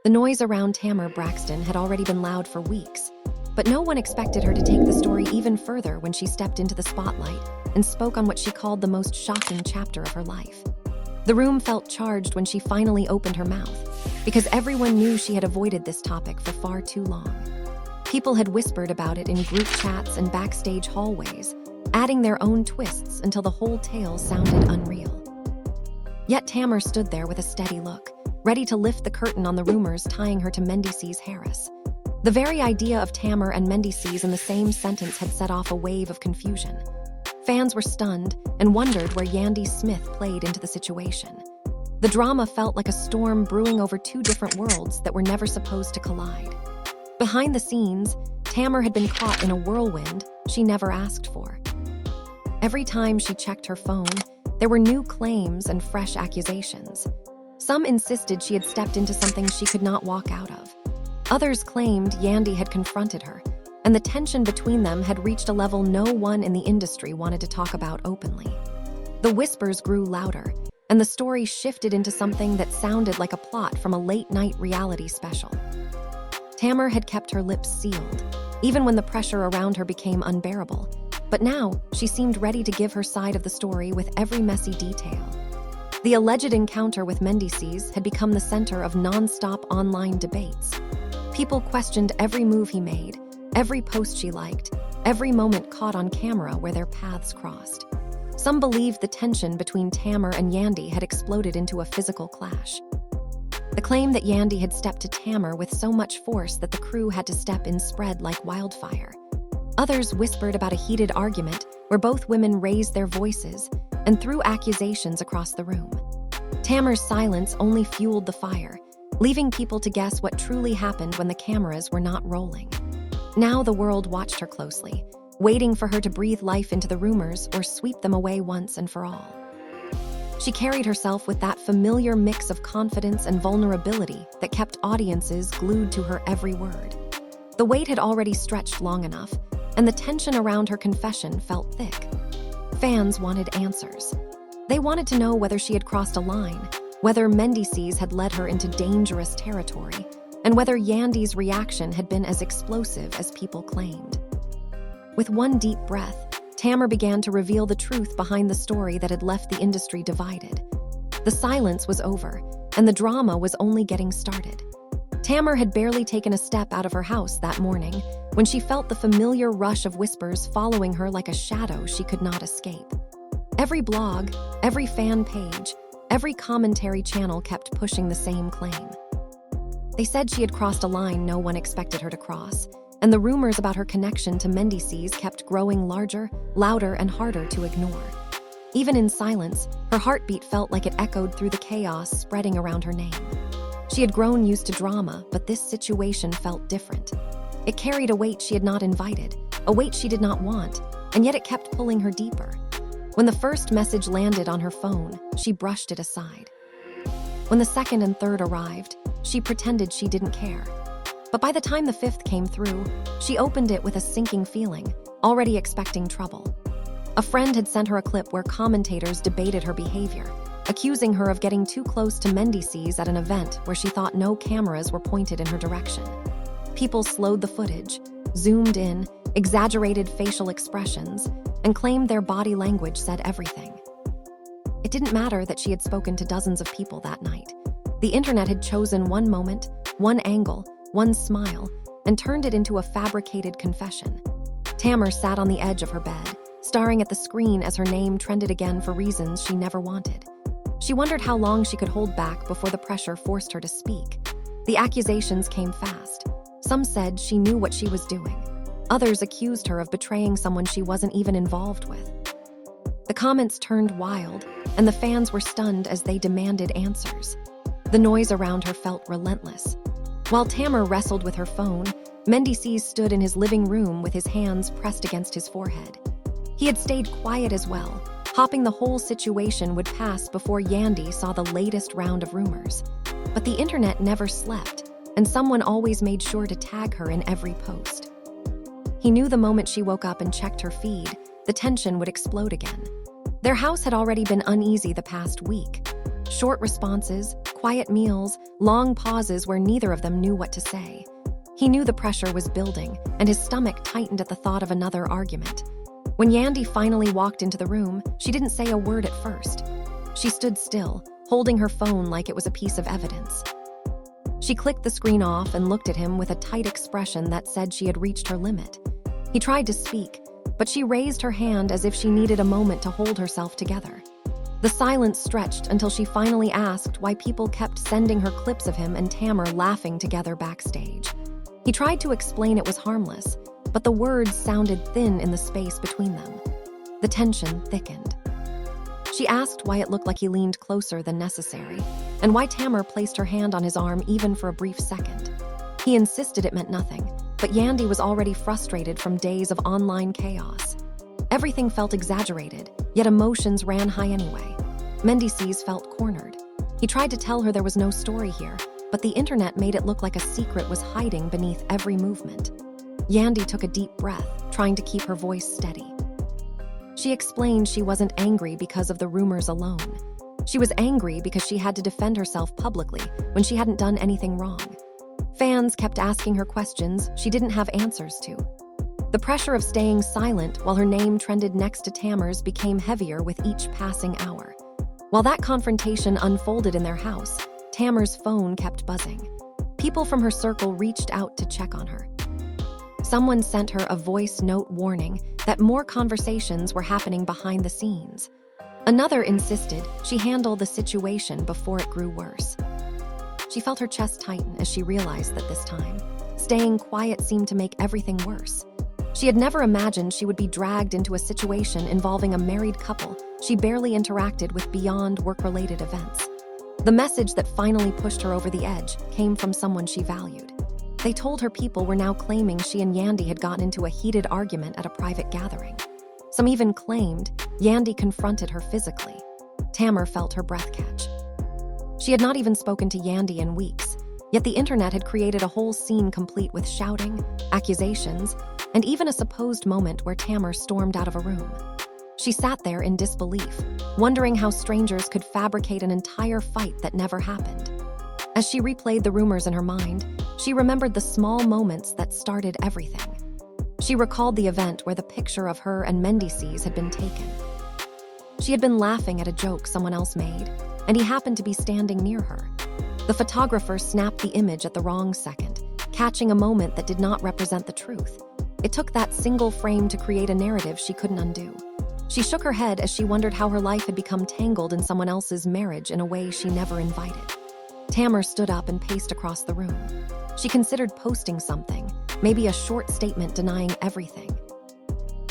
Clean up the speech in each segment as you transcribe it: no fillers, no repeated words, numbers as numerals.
The noise around Tamar Braxton had already been loud for weeks, but no one expected her to take the story even further when she stepped into the spotlight and spoke on what she called the most shocking chapter of her life. The room felt charged when she finally opened her mouth, because everyone knew she had avoided this topic for far too long. People had whispered about it in group chats and backstage hallways, adding their own twists until the whole tale sounded unreal. Yet Tamar stood there with a steady look, ready to lift the curtain on the rumors tying her to Mendeecees Harris. The very idea of Tamar and Mendeecees in the same sentence had set off a wave of confusion. Fans were stunned and wondered where Yandy Smith played into the situation. The drama felt like a storm brewing over two different worlds that were never supposed to collide. Behind the scenes, Tamar had been caught in a whirlwind she never asked for. Every time she checked her phone, there were new claims and fresh accusations. Some insisted she had stepped into something she could not walk out of. Others claimed Yandy had confronted her, and the tension between them had reached a level no one in the industry wanted to talk about openly. The whispers grew louder, and the story shifted into something that sounded like a plot from a late-night reality special. Tamar had kept her lips sealed, even when the pressure around her became unbearable, but now she seemed ready to give her side of the story with every messy detail. The alleged encounter with Mendeecees had become the center of non-stop online debates. People questioned every move he made, every post she liked, every moment caught on camera where their paths crossed. Some believed the tension between Tamar and Yandy had exploded into a physical clash. The claim that Yandy had stepped to Tamar with so much force that the crew had to step in spread like wildfire. Others whispered about a heated argument where both women raised their voices and threw accusations across the room. Tamar's silence only fueled the fire, leaving people to guess what truly happened when the cameras were not rolling. Now the world watched her closely, waiting for her to breathe life into the rumors or sweep them away once and for all. She carried herself with that familiar mix of confidence and vulnerability that kept audiences glued to her every word. The wait had already stretched long enough, and the tension around her confession felt thick. Fans wanted answers. They wanted to know whether she had crossed a line, whether Mendeecees had led her into dangerous territory, and whether Yandy's reaction had been as explosive as people claimed. With one deep breath, Tamar began to reveal the truth behind the story that had left the industry divided. The silence was over, and the drama was only getting started. Tamar had barely taken a step out of her house that morning when she felt the familiar rush of whispers following her like a shadow she could not escape. Every blog, every fan page, every commentary channel kept pushing the same claim. They said she had crossed a line no one expected her to cross, and the rumors about her connection to Mendeecees kept growing larger, louder, and harder to ignore. Even in silence, her heartbeat felt like it echoed through the chaos spreading around her name. She had grown used to drama, but this situation felt different. It carried a weight she had not invited, a weight she did not want, and yet it kept pulling her deeper. When the first message landed on her phone, she brushed it aside. When the second and third arrived, she pretended she didn't care. But by the time the fifth came through, she opened it with a sinking feeling, already expecting trouble. A friend had sent her a clip where commentators debated her behavior, accusing her of getting too close to Mendeecees at an event where she thought no cameras were pointed in her direction. People slowed the footage, zoomed in, exaggerated facial expressions, and claimed their body language said everything. It didn't matter that she had spoken to dozens of people that night. The internet had chosen one moment, one angle, one smile, and turned it into a fabricated confession. Tamar sat on the edge of her bed, staring at the screen as her name trended again for reasons she never wanted. She wondered how long she could hold back before the pressure forced her to speak. The accusations came fast. Some said she knew what she was doing. Others accused her of betraying someone she wasn't even involved with. The comments turned wild, and the fans were stunned as they demanded answers. The noise around her felt relentless. While Tamar wrestled with her phone, Mendeecees stood in his living room with his hands pressed against his forehead. He had stayed quiet as well, hoping the whole situation would pass before Yandy saw the latest round of rumors. But the internet never slept, and someone always made sure to tag her in every post. He knew the moment she woke up and checked her feed, the tension would explode again. Their house had already been uneasy the past week. Short responses, quiet meals, long pauses where neither of them knew what to say. He knew the pressure was building, and his stomach tightened at the thought of another argument. When Yandy finally walked into the room, she didn't say a word at first. She stood still, holding her phone like it was a piece of evidence. She clicked the screen off and looked at him with a tight expression that said she had reached her limit. He tried to speak, but she raised her hand as if she needed a moment to hold herself together. The silence stretched until she finally asked why people kept sending her clips of him and Tamar laughing together backstage. He tried to explain it was harmless, but the words sounded thin in the space between them. The tension thickened. She asked why it looked like he leaned closer than necessary, and why Tamar placed her hand on his arm even for a brief second. He insisted it meant nothing, but Yandy was already frustrated from days of online chaos. Everything felt exaggerated, yet emotions ran high anyway. Mendeecees felt cornered. He tried to tell her there was no story here, but the internet made it look like a secret was hiding beneath every movement. Yandy took a deep breath, trying to keep her voice steady. She explained she wasn't angry because of the rumors alone. She was angry because she had to defend herself publicly when she hadn't done anything wrong. Fans kept asking her questions she didn't have answers to. The pressure of staying silent while her name trended next to Tamar's became heavier with each passing hour. While that confrontation unfolded in their house, Tamar's phone kept buzzing. People from her circle reached out to check on her. Someone sent her a voice note warning that more conversations were happening behind the scenes. Another insisted she handle the situation before it grew worse. She felt her chest tighten as she realized that this time, staying quiet seemed to make everything worse. She had never imagined she would be dragged into a situation involving a married couple she barely interacted with beyond work-related events. The message that finally pushed her over the edge came from someone she valued. They told her people were now claiming she and Yandy had gotten into a heated argument at a private gathering. Some even claimed Yandy confronted her physically. Tamar felt her breath catch. She had not even spoken to Yandy in weeks, yet the internet had created a whole scene complete with shouting, accusations, and even a supposed moment where Tamar stormed out of a room. She sat there in disbelief, wondering how strangers could fabricate an entire fight that never happened. As she replayed the rumors in her mind, she remembered the small moments that started everything. She recalled the event where the picture of her and Mendeecees had been taken. She had been laughing at a joke someone else made, and he happened to be standing near her. The photographer snapped the image at the wrong second, catching a moment that did not represent the truth. It took that single frame to create a narrative she couldn't undo. She shook her head as she wondered how her life had become tangled in someone else's marriage in a way she never invited. Tamar stood up and paced across the room. She considered posting something, maybe a short statement denying everything.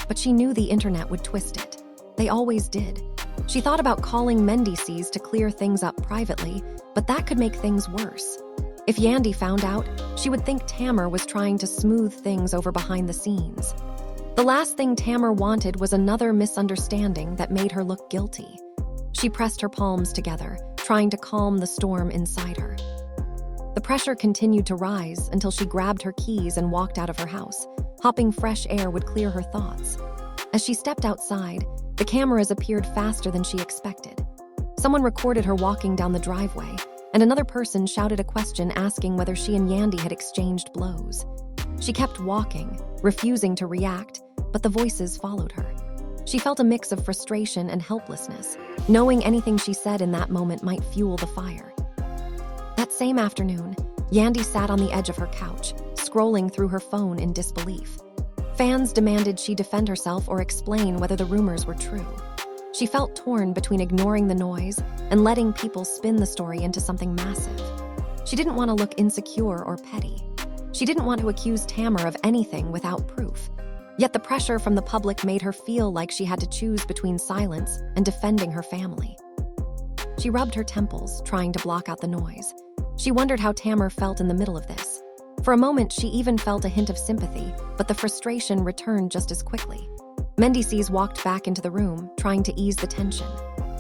But she knew the internet would twist it. They always did. She thought about calling Mendeecees to clear things up privately, but that could make things worse. If Yandy found out, she would think Tamar was trying to smooth things over behind the scenes. The last thing Tamar wanted was another misunderstanding that made her look guilty. She pressed her palms together, trying to calm the storm inside her. The pressure continued to rise until she grabbed her keys and walked out of her house, hoping fresh air would clear her thoughts. As she stepped outside, the cameras appeared faster than she expected. Someone recorded her walking down the driveway, and another person shouted a question asking whether she and Yandy had exchanged blows. She kept walking, refusing to react, but the voices followed her. She felt a mix of frustration and helplessness, knowing anything she said in that moment might fuel the fire. That same afternoon, Yandy sat on the edge of her couch, scrolling through her phone in disbelief. Fans demanded she defend herself or explain whether the rumors were true. She felt torn between ignoring the noise and letting people spin the story into something massive. She didn't want to look insecure or petty. She didn't want to accuse Tamar of anything without proof. Yet the pressure from the public made her feel like she had to choose between silence and defending her family. She rubbed her temples, trying to block out the noise. She wondered how Tamar felt in the middle of this. For a moment, she even felt a hint of sympathy, but the frustration returned just as quickly. Mendeecees walked back into the room, trying to ease the tension.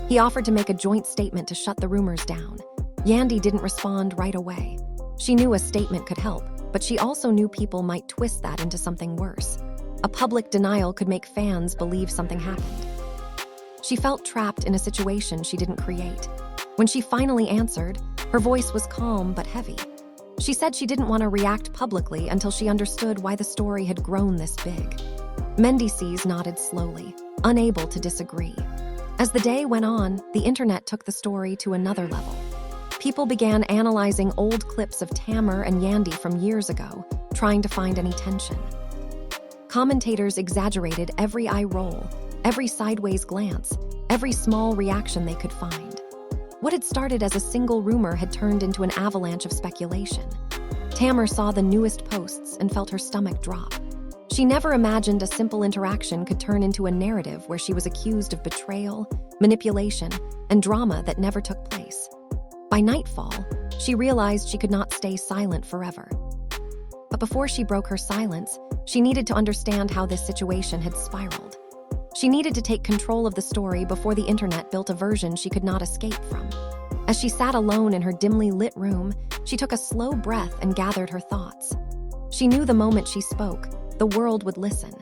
He offered to make a joint statement to shut the rumors down. Yandy didn't respond right away. She knew a statement could help, but she also knew people might twist that into something worse. A public denial could make fans believe something happened. She felt trapped in a situation she didn't create. When she finally answered, her voice was calm but heavy. She said she didn't want to react publicly until she understood why the story had grown this big. Mendeecees nodded slowly, unable to disagree. As the day went on, the internet took the story to another level. People began analyzing old clips of Tamar and Yandy from years ago, trying to find any tension. Commentators exaggerated every eye roll, every sideways glance, every small reaction they could find. What had started as a single rumor had turned into an avalanche of speculation. Tamar saw the newest posts and felt her stomach drop. She never imagined a simple interaction could turn into a narrative where she was accused of betrayal, manipulation, and drama that never took place. By nightfall, she realized she could not stay silent forever. But before she broke her silence, she needed to understand how this situation had spiraled. She needed to take control of the story before the internet built a version she could not escape from. As she sat alone in her dimly lit room, she took a slow breath and gathered her thoughts. She knew the moment she spoke, the world would listen.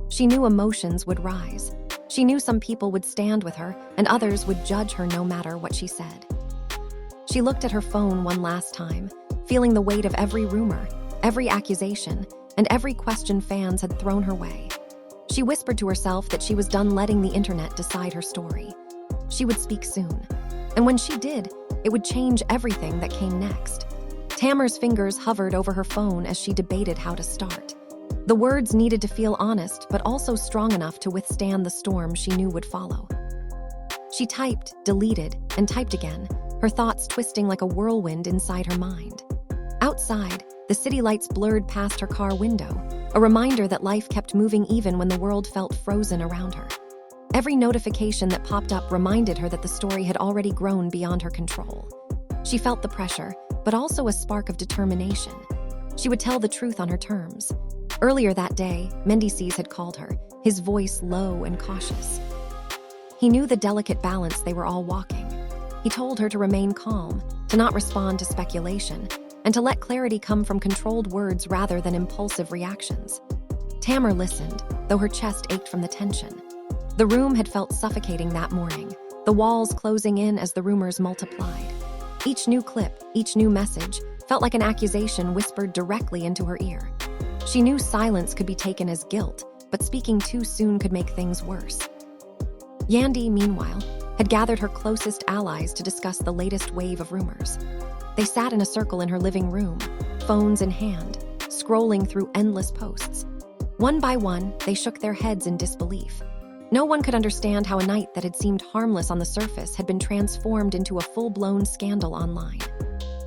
She knew emotions would rise. She knew some people would stand with her and others would judge her no matter what she said. She looked at her phone one last time, feeling the weight of every rumor, every accusation, and every question fans had thrown her way. She whispered to herself that she was done letting the internet decide her story. She would speak soon. And when she did, it would change everything that came next. Tamar's fingers hovered over her phone as she debated how to start. The words needed to feel honest, but also strong enough to withstand the storm she knew would follow. She typed, deleted, and typed again, her thoughts twisting like a whirlwind inside her mind. Outside, the city lights blurred past her car window, a reminder that life kept moving even when the world felt frozen around her. Every notification that popped up reminded her that the story had already grown beyond her control. She felt the pressure, but also a spark of determination. She would tell the truth on her terms. Earlier that day, Mendeecees had called her, his voice low and cautious. He knew the delicate balance they were all walking. He told her to remain calm, to not respond to speculation, and to let clarity come from controlled words rather than impulsive reactions. Tamar listened, though her chest ached from the tension. The room had felt suffocating that morning, the walls closing in as the rumors multiplied. Each new clip, each new message, felt like an accusation whispered directly into her ear. She knew silence could be taken as guilt, but speaking too soon could make things worse. Yandy, meanwhile, had gathered her closest allies to discuss the latest wave of rumors. They sat in a circle in her living room, phones in hand, scrolling through endless posts. One by one, they shook their heads in disbelief. No one could understand how a night that had seemed harmless on the surface had been transformed into a full-blown scandal online.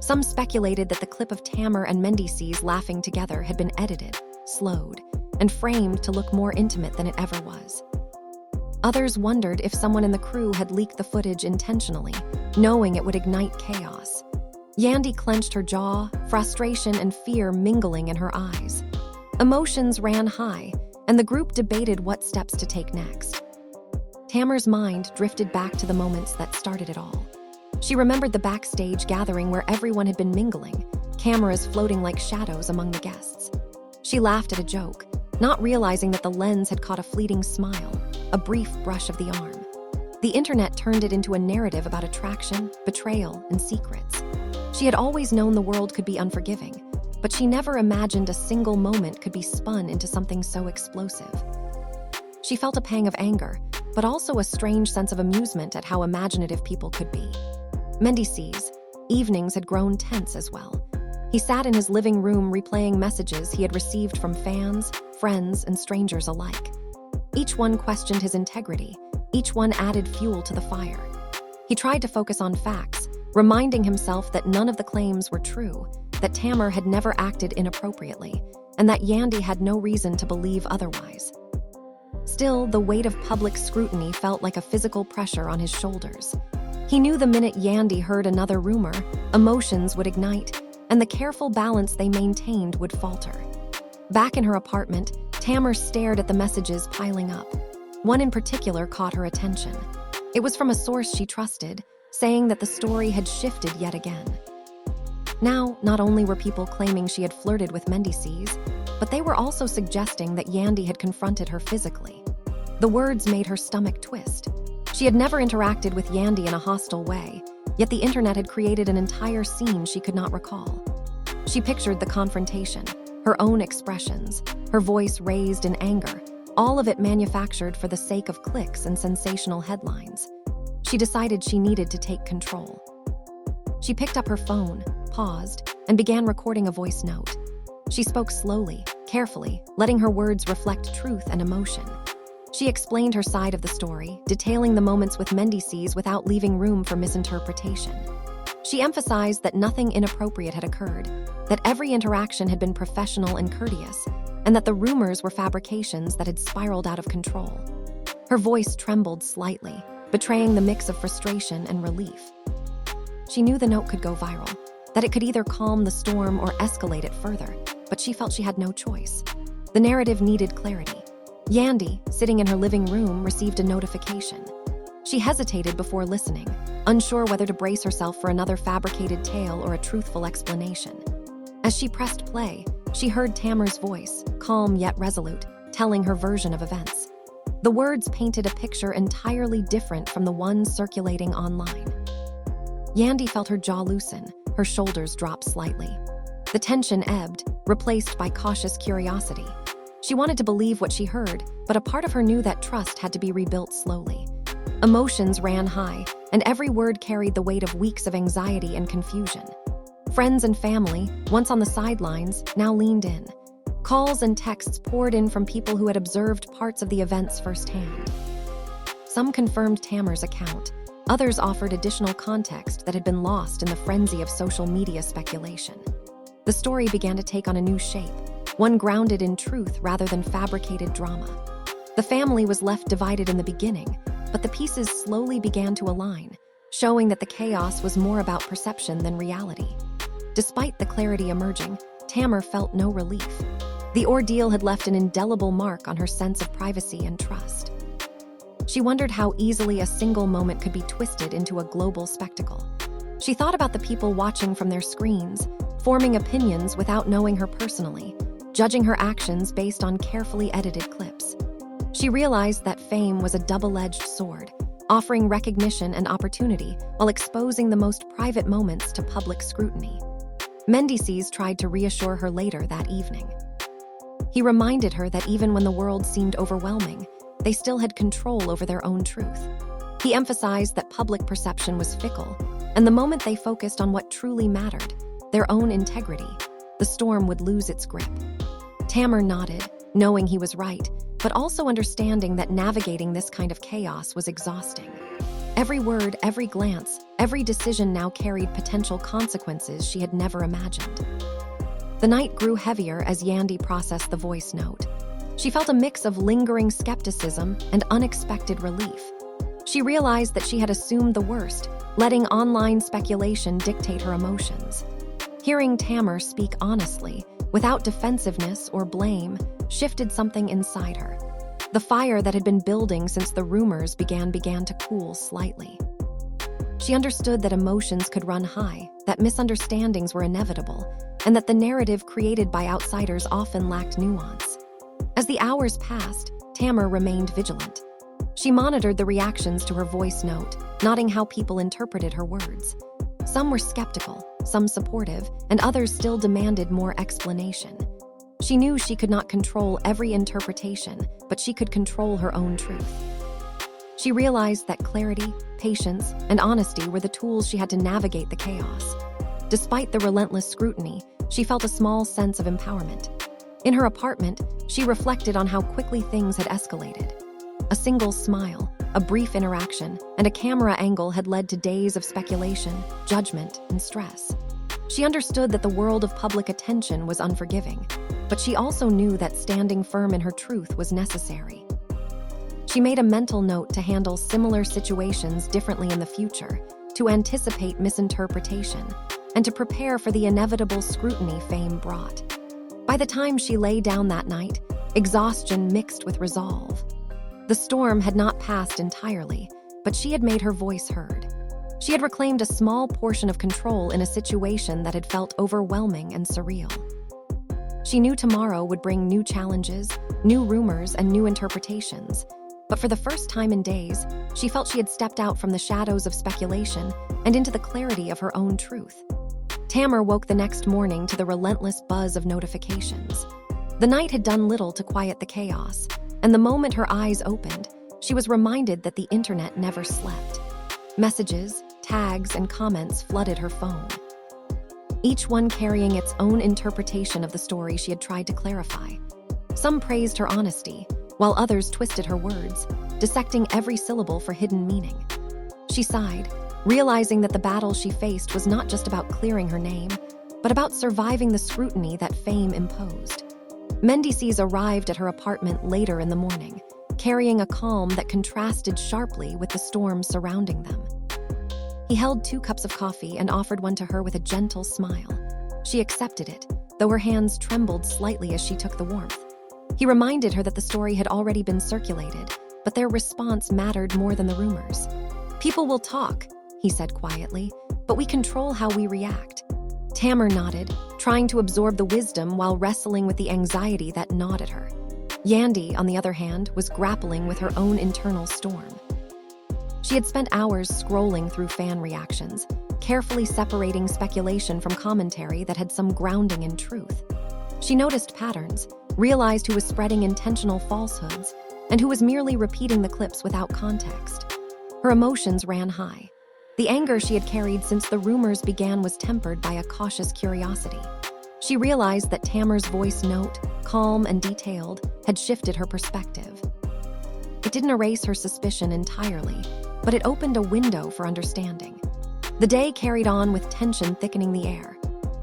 Some speculated that the clip of Tamar and Mendeecees laughing together had been edited, slowed, and framed to look more intimate than it ever was. Others wondered if someone in the crew had leaked the footage intentionally, knowing it would ignite chaos. Yandy clenched her jaw, frustration and fear mingling in her eyes. Emotions ran high, and the group debated what steps to take next. Tamar's mind drifted back to the moments that started it all. She remembered the backstage gathering where everyone had been mingling, cameras floating like shadows among the guests. She laughed at a joke, not realizing that the lens had caught a fleeting smile, a brief brush of the arm. The internet turned it into a narrative about attraction, betrayal, and secrets. She had always known the world could be unforgiving, but she never imagined a single moment could be spun into something so explosive. She felt a pang of anger, but also a strange sense of amusement at how imaginative people could be. Mendeecees' evenings had grown tense as well. He sat in his living room replaying messages he had received from fans, friends, and strangers alike. Each one questioned his integrity, each one added fuel to the fire. He tried to focus on facts, reminding himself that none of the claims were true, that Tamar had never acted inappropriately, and that Yandy had no reason to believe otherwise. Still, the weight of public scrutiny felt like a physical pressure on his shoulders. He knew the minute Yandy heard another rumor, emotions would ignite, and the careful balance they maintained would falter. Back in her apartment, Tamar stared at the messages piling up. One in particular caught her attention. It was from a source she trusted, saying that the story had shifted yet again. Now, not only were people claiming she had flirted with Mendeecees, but they were also suggesting that Yandy had confronted her physically. The words made her stomach twist. She had never interacted with Yandy in a hostile way, Yet the internet had created an entire scene she could not recall. She pictured the confrontation, her own expressions, her voice raised in anger, all of it manufactured for the sake of clicks and sensational headlines. She decided she needed to take control. She picked up her phone, paused, and began recording a voice note. She spoke slowly, carefully, letting her words reflect truth and emotion. She explained her side of the story, detailing the moments with Mendeecees without leaving room for misinterpretation. She emphasized that nothing inappropriate had occurred, that every interaction had been professional and courteous, and that the rumors were fabrications that had spiraled out of control. Her voice trembled slightly, betraying the mix of frustration and relief. She knew the note could go viral, that it could either calm the storm or escalate it further, but she felt she had no choice. The narrative needed clarity. Yandy, sitting in her living room, received a notification. She hesitated before listening, unsure whether to brace herself for another fabricated tale or a truthful explanation. As she pressed play, she heard Tamar's voice, calm yet resolute, telling her version of events. The words painted a picture entirely different from the one circulating online. Yandy felt her jaw loosen, her shoulders drop slightly. The tension ebbed, replaced by cautious curiosity. She wanted to believe what she heard, but a part of her knew that trust had to be rebuilt slowly. Emotions ran high, and every word carried the weight of weeks of anxiety and confusion. Friends and family, once on the sidelines, now leaned in. Calls and texts poured in from people who had observed parts of the events firsthand. Some confirmed Tamar's account. Others offered additional context that had been lost in the frenzy of social media speculation. The story began to take on a new shape, one grounded in truth rather than fabricated drama. The family was left divided in the beginning, but the pieces slowly began to align, showing that the chaos was more about perception than reality. Despite the clarity emerging, Tamar felt no relief. The ordeal had left an indelible mark on her sense of privacy and trust. She wondered how easily a single moment could be twisted into a global spectacle. She thought about the people watching from their screens, forming opinions without knowing her personally, judging her actions based on carefully edited clips. She realized that fame was a double-edged sword, offering recognition and opportunity while exposing the most private moments to public scrutiny. Mendeecees tried to reassure her later that evening. He reminded her that even when the world seemed overwhelming, they still had control over their own truth. He emphasized that public perception was fickle, and the moment they focused on what truly mattered, their own integrity, the storm would lose its grip. Tamar nodded, knowing he was right, but also understanding that navigating this kind of chaos was exhausting. Every word, every glance, every decision now carried potential consequences she had never imagined. The night grew heavier as Yandy processed the voice note. She felt a mix of lingering skepticism and unexpected relief. She realized that she had assumed the worst, letting online speculation dictate her emotions. Hearing Tamar speak honestly, without defensiveness or blame, shifted something inside her. The fire that had been building since the rumors began to cool slightly. She understood that emotions could run high, that misunderstandings were inevitable, and that the narrative created by outsiders often lacked nuance. As the hours passed, Tamar remained vigilant. She monitored the reactions to her voice note, noting how people interpreted her words. Some were skeptical, some supportive, and others still demanded more explanation. She knew she could not control every interpretation, but she could control her own truth. She realized that clarity, patience, and honesty were the tools she had to navigate the chaos. Despite the relentless scrutiny, she felt a small sense of empowerment. In her apartment, she reflected on how quickly things had escalated. A single smile, a brief interaction, and a camera angle had led to days of speculation, judgment, and stress. She understood that the world of public attention was unforgiving, but she also knew that standing firm in her truth was necessary. She made a mental note to handle similar situations differently in the future, to anticipate misinterpretation, and to prepare for the inevitable scrutiny fame brought. By the time she lay down that night, exhaustion mixed with resolve. The storm had not passed entirely, but she had made her voice heard. She had reclaimed a small portion of control in a situation that had felt overwhelming and surreal. She knew tomorrow would bring new challenges, new rumors, and new interpretations, But for the first time in days, she felt she had stepped out from the shadows of speculation and into the clarity of her own truth. Tamar woke the next morning to the relentless buzz of notifications. The night had done little to quiet the chaos, and the moment her eyes opened, she was reminded that the internet never slept. Messages, tags, and comments flooded her phone, each one carrying its own interpretation of the story she had tried to clarify. Some praised her honesty, while others twisted her words, dissecting every syllable for hidden meaning. She sighed, realizing that the battle she faced was not just about clearing her name, but about surviving the scrutiny that fame imposed. Mendeecees arrived at her apartment later in the morning, carrying a calm that contrasted sharply with the storm surrounding them. He held 2 cups of coffee and offered one to her with a gentle smile. She accepted it, though her hands trembled slightly as she took the warmth. He reminded her that the story had already been circulated, but their response mattered more than the rumors. "People will talk," he said quietly, "but we control how we react." Tamar nodded, trying to absorb the wisdom while wrestling with the anxiety that gnawed at her. Yandy, on the other hand, was grappling with her own internal storm. She had spent hours scrolling through fan reactions, carefully separating speculation from commentary that had some grounding in truth. She noticed patterns, realized who was spreading intentional falsehoods, and who was merely repeating the clips without context. Her emotions ran high. The anger she had carried since the rumors began was tempered by a cautious curiosity. She realized that Tamar's voice note, calm and detailed, had shifted her perspective. It didn't erase her suspicion entirely, but it opened a window for understanding. The day carried on with tension thickening the air.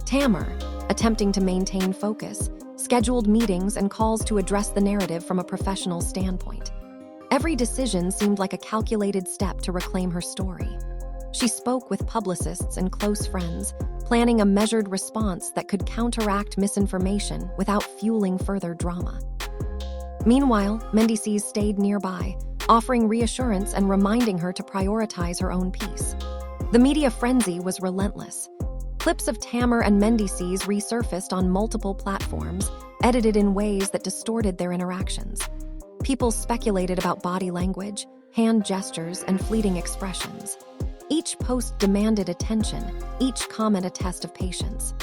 Tamar, attempting to maintain focus, scheduled meetings and calls to address the narrative from a professional standpoint. Every decision seemed like a calculated step to reclaim her story. She spoke with publicists and close friends, planning a measured response that could counteract misinformation without fueling further drama. Meanwhile, Mendeecees stayed nearby, offering reassurance and reminding her to prioritize her own peace. The media frenzy was relentless. Clips of Tamar and Mendeecees resurfaced on multiple platforms, edited in ways that distorted their interactions. People speculated about body language, hand gestures, and fleeting expressions. Each post demanded attention, each comment a test of patience.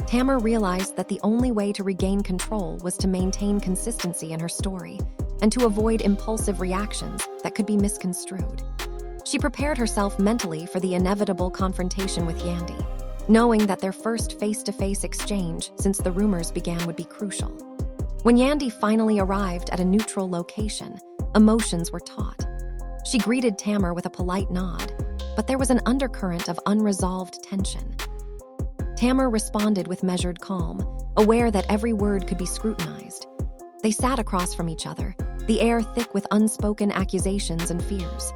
Tamar realized that the only way to regain control was to maintain consistency in her story and to avoid impulsive reactions that could be misconstrued. She prepared herself mentally for the inevitable confrontation with Yandy, knowing that their first face-to-face exchange since the rumors began would be crucial. When Yandy finally arrived at a neutral location, emotions were taut. She greeted Tamar with a polite nod, but there was an undercurrent of unresolved tension. Tamar responded with measured calm, aware that every word could be scrutinized. They sat across from each other, the air thick with unspoken accusations and fears.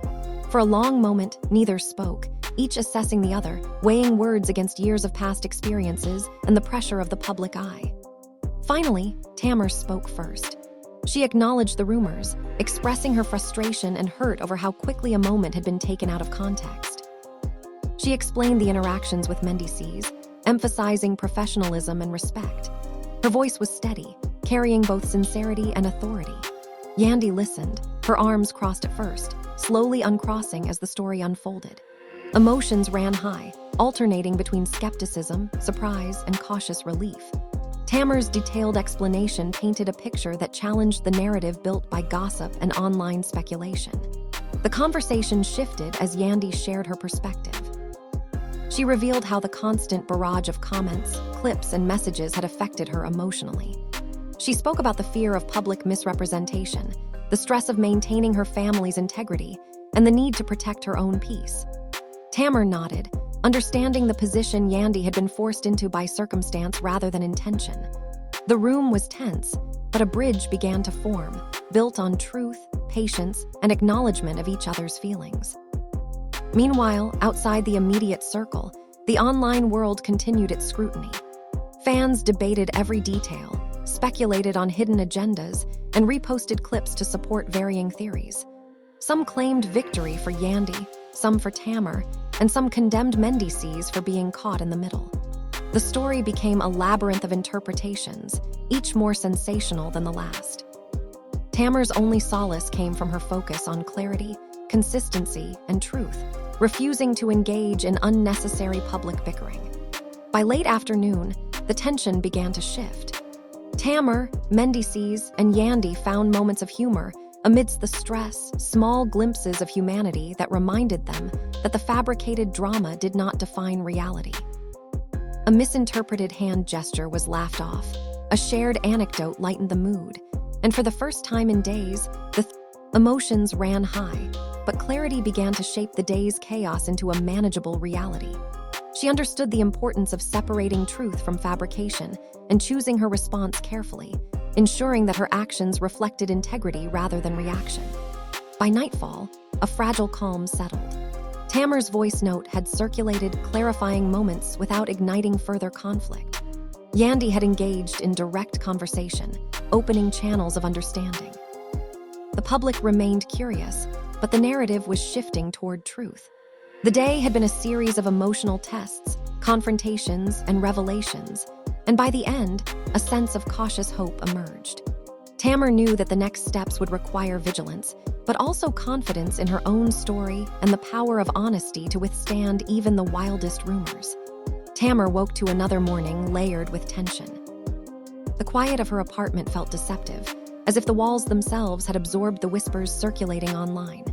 For a long moment, neither spoke, each assessing the other, weighing words against years of past experiences and the pressure of the public eye. Finally, Tamar spoke first. She acknowledged the rumors, expressing her frustration and hurt over how quickly a moment had been taken out of context. She explained the interactions with Mendeecees, emphasizing professionalism and respect. Her voice was steady, carrying both sincerity and authority. Yandy listened, her arms crossed at first, slowly uncrossing as the story unfolded. Emotions ran high, alternating between skepticism, surprise, and cautious relief. Tamar's detailed explanation painted a picture that challenged the narrative built by gossip and online speculation. The conversation shifted as Yandy shared her perspective. She revealed how the constant barrage of comments, clips, and messages had affected her emotionally. She spoke about the fear of public misrepresentation, the stress of maintaining her family's integrity, and the need to protect her own peace. Tamar nodded, understanding the position Yandy had been forced into by circumstance rather than intention. The room was tense, but a bridge began to form, built on truth, patience, and acknowledgement of each other's feelings. Meanwhile, outside the immediate circle, the online world continued its scrutiny. Fans debated every detail, speculated on hidden agendas, and reposted clips to support varying theories. Some claimed victory for Yandy, some for Tamar, and some condemned Mendeecees for being caught in the middle. The story became a labyrinth of interpretations, each more sensational than the last. Tamar's only solace came from her focus on clarity, consistency, and truth, refusing to engage in unnecessary public bickering. By late afternoon, the tension began to shift. Tamar, Mendeecees, and Yandy found moments of humor amidst the stress, small glimpses of humanity that reminded them that the fabricated drama did not define reality. A misinterpreted hand gesture was laughed off, a shared anecdote lightened the mood, and for the first time in days, the emotions ran high, but clarity began to shape the day's chaos into a manageable reality. She understood the importance of separating truth from fabrication and choosing her response carefully, ensuring that her actions reflected integrity rather than reaction. By nightfall, a fragile calm settled. Tamar's voice note had circulated, clarifying moments without igniting further conflict. Yandy had engaged in direct conversation, opening channels of understanding. The public remained curious, but the narrative was shifting toward truth. The day had been a series of emotional tests, confrontations, and revelations, and by the end, a sense of cautious hope emerged. Tamar knew that the next steps would require vigilance, but also confidence in her own story and the power of honesty to withstand even the wildest rumors. Tamar woke to another morning layered with tension. The quiet of her apartment felt deceptive, as if the walls themselves had absorbed the whispers circulating online.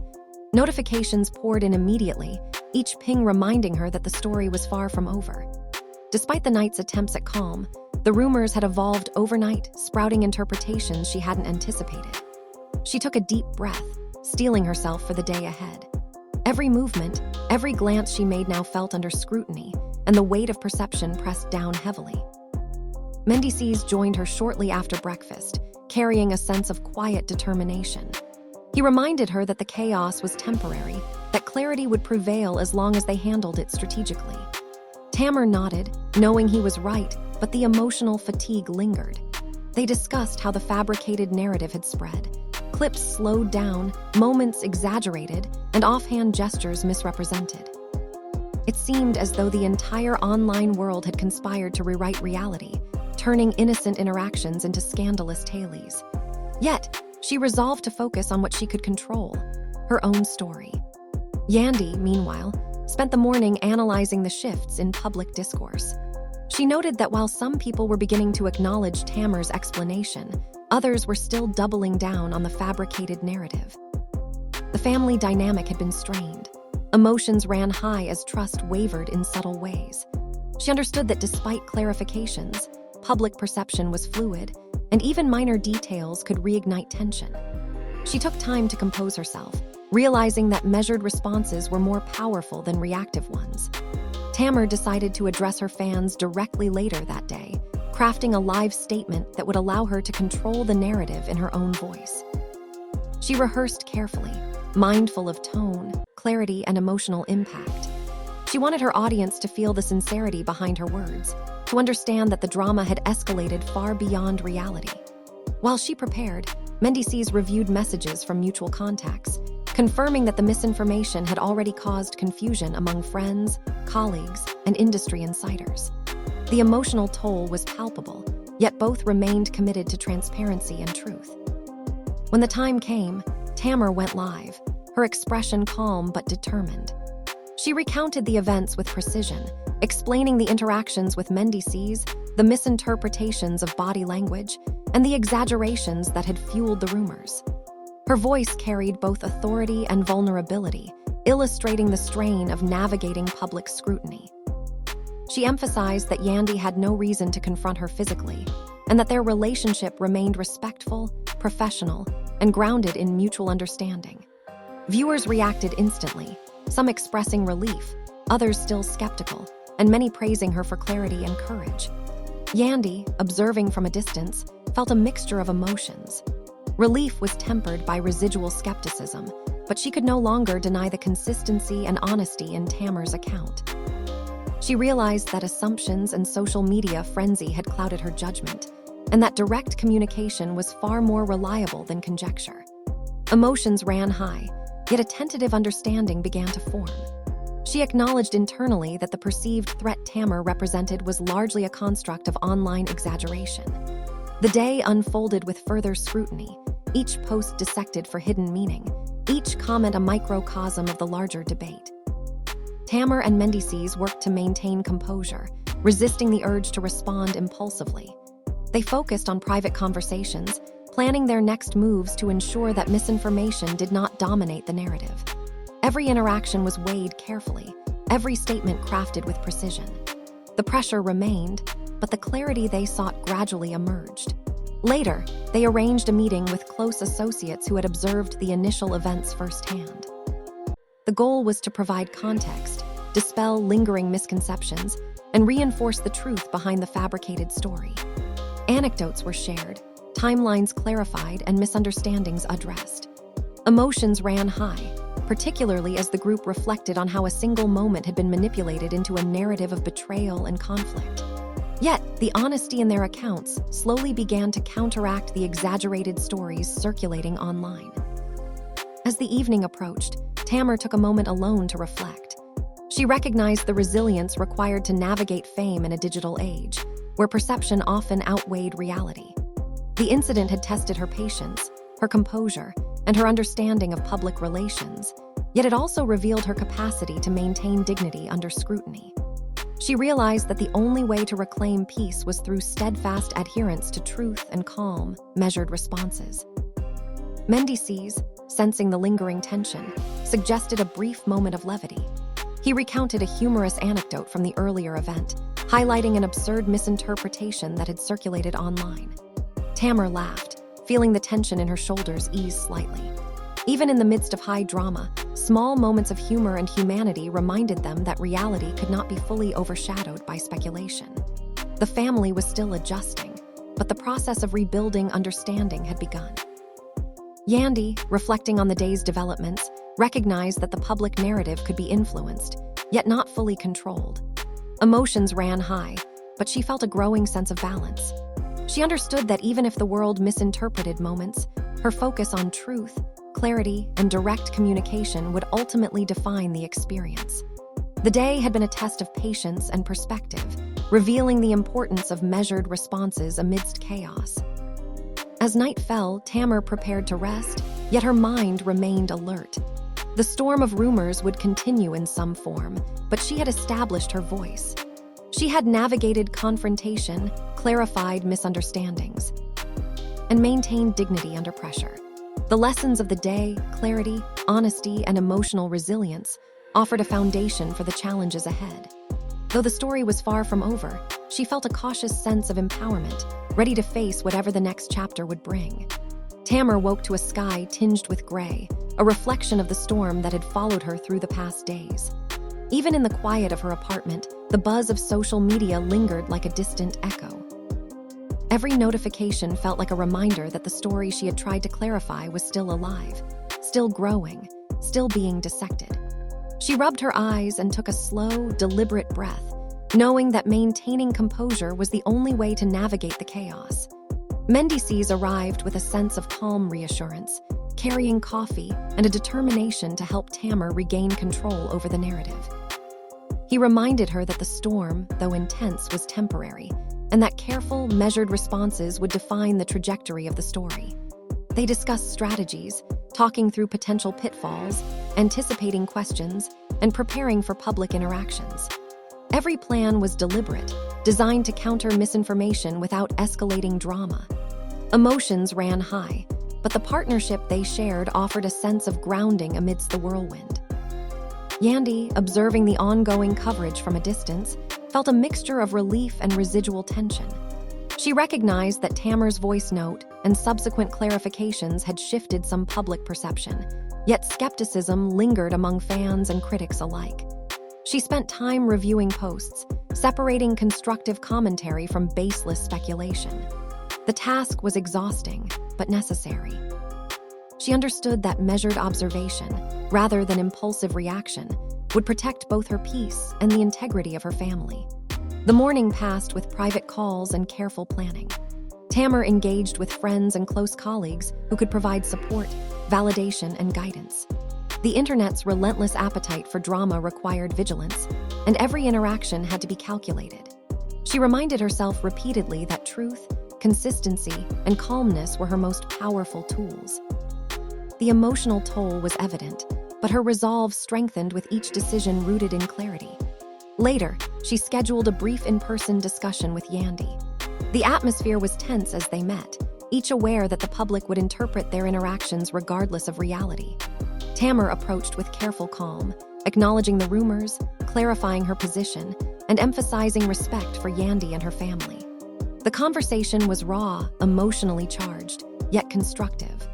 Notifications poured in immediately, each ping reminding her that the story was far from over. Despite the night's attempts at calm, the rumors had evolved overnight, sprouting interpretations she hadn't anticipated. She took a deep breath, steeling herself for the day ahead. Every movement, every glance she made now felt under scrutiny, and the weight of perception pressed down heavily. Mendeecees joined her shortly after breakfast, carrying a sense of quiet determination. He reminded her that the chaos was temporary, that clarity would prevail as long as they handled it strategically. Tamar nodded, knowing he was right, but the emotional fatigue lingered. They discussed how the fabricated narrative had spread. Clips slowed down, moments exaggerated, and offhand gestures misrepresented. It seemed as though the entire online world had conspired to rewrite reality, turning innocent interactions into scandalous tales. Yet, she resolved to focus on what she could control, her own story. Yandy, meanwhile, spent the morning analyzing the shifts in public discourse. She noted that while some people were beginning to acknowledge Tamar's explanation, others were still doubling down on the fabricated narrative. The family dynamic had been strained. Emotions ran high as trust wavered in subtle ways. She understood that despite clarifications, public perception was fluid, and even minor details could reignite tension. She took time to compose herself, realizing that measured responses were more powerful than reactive ones. Tamar decided to address her fans directly later that day, crafting a live statement that would allow her to control the narrative in her own voice. She rehearsed carefully, mindful of tone, clarity, and emotional impact. She wanted her audience to feel the sincerity behind her words, to understand that the drama had escalated far beyond reality. While she prepared, Mendeecees reviewed messages from mutual contacts, confirming that the misinformation had already caused confusion among friends, colleagues, and industry insiders. The emotional toll was palpable, yet both remained committed to transparency and truth. When the time came, Tamar went live, her expression calm but determined. She recounted the events with precision, explaining the interactions with Mendeecees, the misinterpretations of body language, and the exaggerations that had fueled the rumors. Her voice carried both authority and vulnerability, illustrating the strain of navigating public scrutiny. She emphasized that Yandy had no reason to confront her physically, and that their relationship remained respectful, professional, and grounded in mutual understanding. Viewers reacted instantly, some expressing relief, others still skeptical, and many praising her for clarity and courage. Yandy, observing from a distance, felt a mixture of emotions. Relief was tempered by residual skepticism, but she could no longer deny the consistency and honesty in Tamar's account. She realized that assumptions and social media frenzy had clouded her judgment, and that direct communication was far more reliable than conjecture. Emotions ran high, yet a tentative understanding began to form. She acknowledged internally that the perceived threat Tamar represented was largely a construct of online exaggeration. The day unfolded with further scrutiny, each post dissected for hidden meaning, each comment a microcosm of the larger debate. Tamar and Mendeecees worked to maintain composure, resisting the urge to respond impulsively. They focused on private conversations, planning their next moves to ensure that misinformation did not dominate the narrative. Every interaction was weighed carefully, every statement crafted with precision. The pressure remained, but the clarity they sought gradually emerged. Later, they arranged a meeting with close associates who had observed the initial events firsthand. The goal was to provide context, dispel lingering misconceptions, and reinforce the truth behind the fabricated story. Anecdotes were shared, timelines clarified, and misunderstandings addressed. Emotions ran high, particularly as the group reflected on how a single moment had been manipulated into a narrative of betrayal and conflict. Yet, the honesty in their accounts slowly began to counteract the exaggerated stories circulating online. As the evening approached, Tamar took a moment alone to reflect. She recognized the resilience required to navigate fame in a digital age, where perception often outweighed reality. The incident had tested her patience, her composure, and her understanding of public relations, yet it also revealed her capacity to maintain dignity under scrutiny. She realized that the only way to reclaim peace was through steadfast adherence to truth and calm, measured responses. Mendeecees, sensing the lingering tension, suggested a brief moment of levity. He recounted a humorous anecdote from the earlier event, highlighting an absurd misinterpretation that had circulated online. Tamar laughed, feeling the tension in her shoulders ease slightly. Even in the midst of high drama, small moments of humor and humanity reminded them that reality could not be fully overshadowed by speculation. The family was still adjusting, but the process of rebuilding understanding had begun. Yandy, reflecting on the day's developments, recognized that the public narrative could be influenced, yet not fully controlled. Emotions ran high, but she felt a growing sense of balance. She understood that even if the world misinterpreted moments, her focus on truth, clarity, and direct communication would ultimately define the experience. The day had been a test of patience and perspective, revealing the importance of measured responses amidst chaos. As night fell, Tamar prepared to rest, yet her mind remained alert. The storm of rumors would continue in some form, but she had established her voice. She had navigated confrontation, clarified misunderstandings, and maintained dignity under pressure. The lessons of the day, clarity, honesty, and emotional resilience, offered a foundation for the challenges ahead. Though the story was far from over, she felt a cautious sense of empowerment, ready to face whatever the next chapter would bring. Tamar woke to a sky tinged with gray, a reflection of the storm that had followed her through the past days. Even in the quiet of her apartment, the buzz of social media lingered like a distant echo. Every notification felt like a reminder that the story she had tried to clarify was still alive, still growing, still being dissected. She rubbed her eyes and took a slow, deliberate breath, knowing that maintaining composure was the only way to navigate the chaos. Mendeecees arrived with a sense of calm reassurance, carrying coffee and a determination to help Tamar regain control over the narrative. He reminded her that the storm, though intense, was temporary, and that careful, measured responses would define the trajectory of the story. They discussed strategies, talking through potential pitfalls, anticipating questions, and preparing for public interactions. Every plan was deliberate, designed to counter misinformation without escalating drama. Emotions ran high, but the partnership they shared offered a sense of grounding amidst the whirlwind. Yandy, observing the ongoing coverage from a distance, felt a mixture of relief and residual tension. She recognized that Tamar's voice note and subsequent clarifications had shifted some public perception, yet skepticism lingered among fans and critics alike. She spent time reviewing posts, separating constructive commentary from baseless speculation. The task was exhausting, but necessary. She understood that measured observation, rather than impulsive reaction, would protect both her peace and the integrity of her family. The morning passed with private calls and careful planning. Tamar engaged with friends and close colleagues who could provide support, validation, and guidance. The internet's relentless appetite for drama required vigilance, and every interaction had to be calculated. She reminded herself repeatedly that truth, consistency, and calmness were her most powerful tools. The emotional toll was evident, but her resolve strengthened with each decision rooted in clarity. Later, she scheduled a brief in-person discussion with Yandy. The atmosphere was tense as they met, each aware that the public would interpret their interactions regardless of reality. Tamar approached with careful calm, acknowledging the rumors, clarifying her position, and emphasizing respect for Yandy and her family. The conversation was raw, emotionally charged, yet constructive.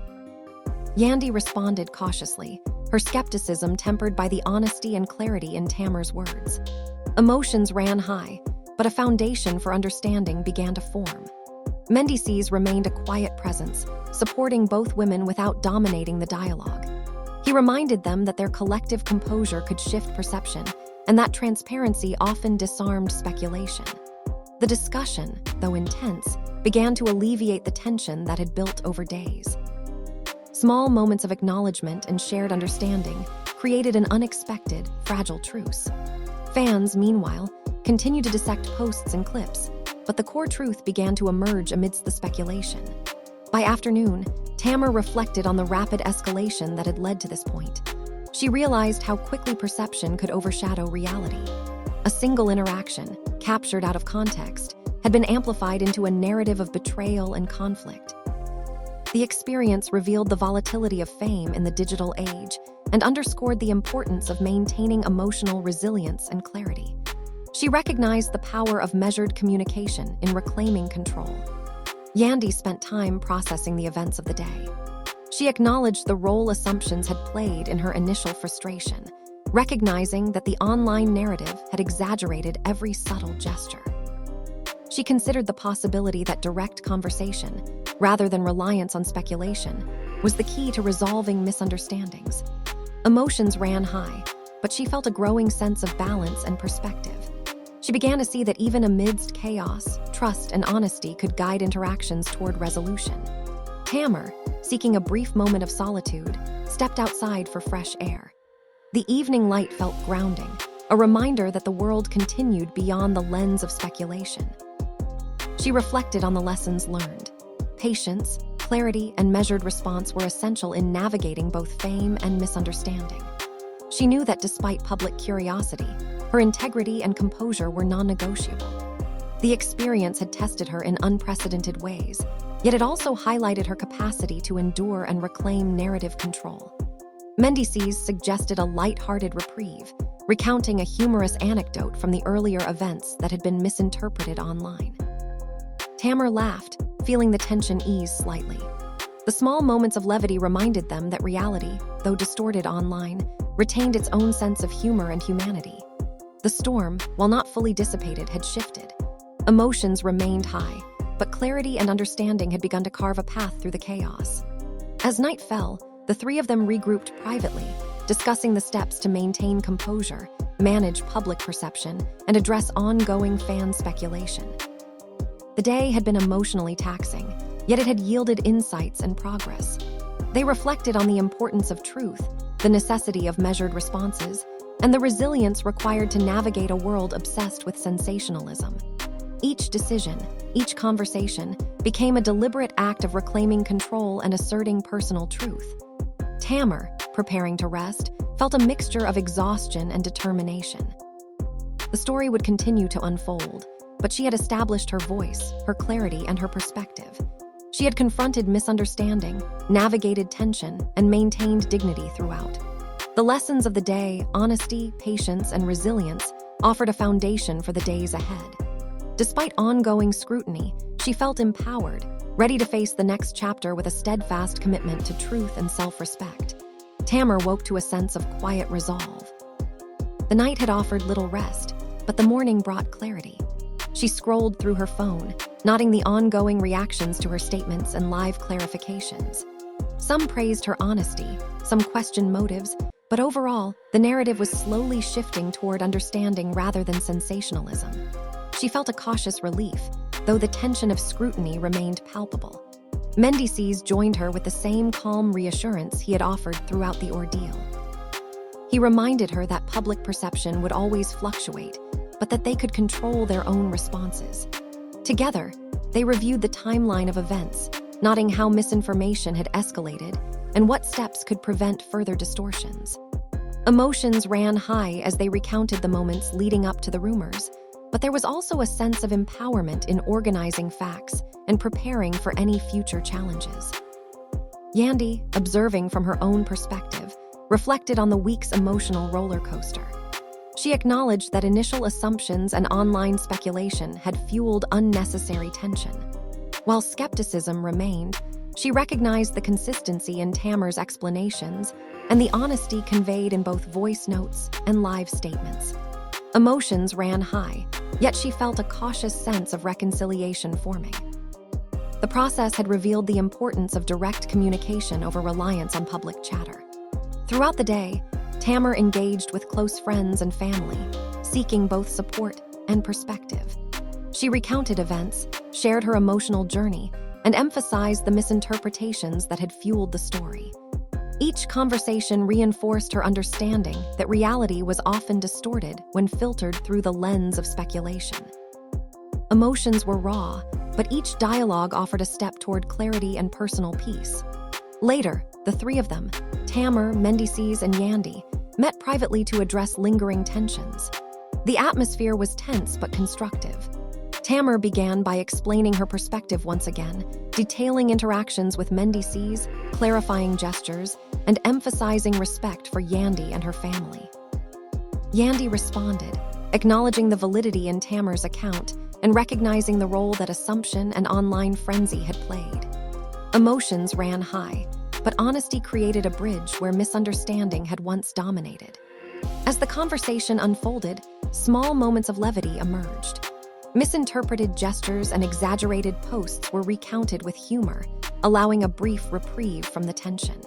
Yandy responded cautiously, her skepticism tempered by the honesty and clarity in Tamar's words. Emotions ran high, but a foundation for understanding began to form. Mendeecees remained a quiet presence, supporting both women without dominating the dialogue. He reminded them that their collective composure could shift perception, and that transparency often disarmed speculation. The discussion, though intense, began to alleviate the tension that had built over days. Small moments of acknowledgement and shared understanding created an unexpected, fragile truce. Fans, meanwhile, continued to dissect posts and clips, but the core truth began to emerge amidst the speculation. By afternoon, Tamar reflected on the rapid escalation that had led to this point. She realized how quickly perception could overshadow reality. A single interaction, captured out of context, had been amplified into a narrative of betrayal and conflict. The experience revealed the volatility of fame in the digital age and underscored the importance of maintaining emotional resilience and clarity. She recognized the power of measured communication in reclaiming control. Yandy spent time processing the events of the day. She acknowledged the role assumptions had played in her initial frustration, recognizing that the online narrative had exaggerated every subtle gesture. She considered the possibility that direct conversation, rather than reliance on speculation, was the key to resolving misunderstandings. Emotions ran high, but she felt a growing sense of balance and perspective. She began to see that even amidst chaos, trust and honesty could guide interactions toward resolution. Tamar, seeking a brief moment of solitude, stepped outside for fresh air. The evening light felt grounding, a reminder that the world continued beyond the lens of speculation. She reflected on the lessons learned. Patience, clarity, and measured response were essential in navigating both fame and misunderstanding. She knew that despite public curiosity, her integrity and composure were non-negotiable. The experience had tested her in unprecedented ways, yet it also highlighted her capacity to endure and reclaim narrative control. Mendeecees suggested a light-hearted reprieve, recounting a humorous anecdote from the earlier events that had been misinterpreted online. Tamar laughed, feeling the tension ease slightly. The small moments of levity reminded them that reality, though distorted online, retained its own sense of humor and humanity. The storm, while not fully dissipated, had shifted. Emotions remained high, but clarity and understanding had begun to carve a path through the chaos. As night fell, the three of them regrouped privately, discussing the steps to maintain composure, manage public perception, and address ongoing fan speculation. The day had been emotionally taxing, yet it had yielded insights and progress. They reflected on the importance of truth, the necessity of measured responses, and the resilience required to navigate a world obsessed with sensationalism. Each decision, each conversation, became a deliberate act of reclaiming control and asserting personal truth. Tamar, preparing to rest, felt a mixture of exhaustion and determination. The story would continue to unfold, but she had established her voice, her clarity, and her perspective. She had confronted misunderstanding, navigated tension, and maintained dignity throughout. The lessons of the day, honesty, patience, and resilience, offered a foundation for the days ahead. Despite ongoing scrutiny, she felt empowered, ready to face the next chapter with a steadfast commitment to truth and self-respect. Tamar woke to a sense of quiet resolve. The night had offered little rest, but the morning brought clarity. She scrolled through her phone, noting the ongoing reactions to her statements and live clarifications. Some praised her honesty, some questioned motives, but overall, the narrative was slowly shifting toward understanding rather than sensationalism. She felt a cautious relief, though the tension of scrutiny remained palpable. Mendeecees joined her with the same calm reassurance he had offered throughout the ordeal. He reminded her that public perception would always fluctuate, but that they could control their own responses. Together, They reviewed the timeline of events, noting how misinformation had escalated and what steps could prevent further distortions. Emotions ran high as they recounted the moments leading up to the rumors, but there was also a sense of empowerment in organizing facts and preparing for any future challenges. Yandy, observing from her own perspective, reflected on the week's emotional roller coaster. She acknowledged that initial assumptions and online speculation had fueled unnecessary tension. While skepticism remained, she recognized the consistency in Tamar's explanations and the honesty conveyed in both voice notes and live statements. Emotions ran high, yet she felt a cautious sense of reconciliation forming. The process had revealed the importance of direct communication over reliance on public chatter. Throughout the day, Tamar engaged with close friends and family, seeking both support and perspective. She recounted events, shared her emotional journey, and emphasized the misinterpretations that had fueled the story. Each conversation reinforced her understanding that reality was often distorted when filtered through the lens of speculation. Emotions were raw, but each dialogue offered a step toward clarity and personal peace. Later, the three of them, Tamar, Mendeecees, and Yandy, met privately to address lingering tensions. The atmosphere was tense but constructive. Tamar began by explaining her perspective once again, detailing interactions with Mendeecees, clarifying gestures, and emphasizing respect for Yandy and her family. Yandy responded, acknowledging the validity in Tamar's account and recognizing the role that assumption and online frenzy had played. Emotions ran high, but honesty created a bridge where misunderstanding had once dominated. As the conversation unfolded, small moments of levity emerged. Misinterpreted gestures and exaggerated posts were recounted with humor, allowing a brief reprieve from the tension.